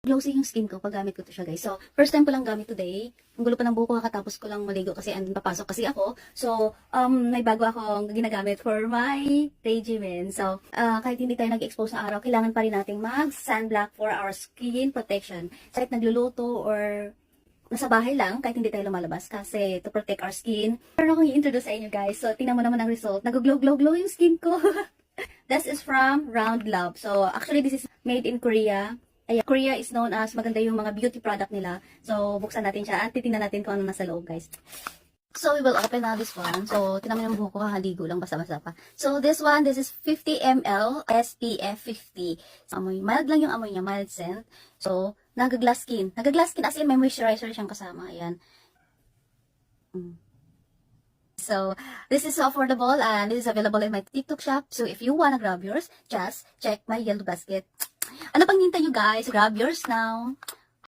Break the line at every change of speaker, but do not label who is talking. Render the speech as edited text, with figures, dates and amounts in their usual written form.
glossy yung skin ko pag gamit ko to siya, guys. So, first time ko lang gamit today. Ang gulo pa ng buhok ko, kakatapos ko lang maligo kasi papasok kasi ako. So, may bago akong ginagamit for my regimen. So, kahit hindi tayo nag-expose sa araw, kailangan pa rin nating mag-sunblock for our skin protection. Kahit nagluluto or nasa bahay lang, kahit hindi tayo lumalabas kasi to protect our skin. Pero akong i-introduce sa inyo, guys. So, tingnan mo naman ang result. Nag-glow yung skin ko. This is from Round Love. So, actually, this is made in Korea. Ayan, Korea is known as maganda yung mga beauty product nila. So, buksan natin siya at titingnan natin kung ano nasa loob, guys. So, we will open now this one. So, tingnan mo yung buhok ko, kakaligo lang, basa-basa pa. So, this is 50 ml SPF 50. So, amoy, mild lang yung amoy niya, mild scent. So, nag-glass skin. Nag-glass skin as in may moisturizer siyang kasama. Ayan. So, this is so affordable and this is available in my TikTok shop. So, if you wanna grab yours, just check my yellow basket. Ano pang hintay nyo, guys? Grab yours now.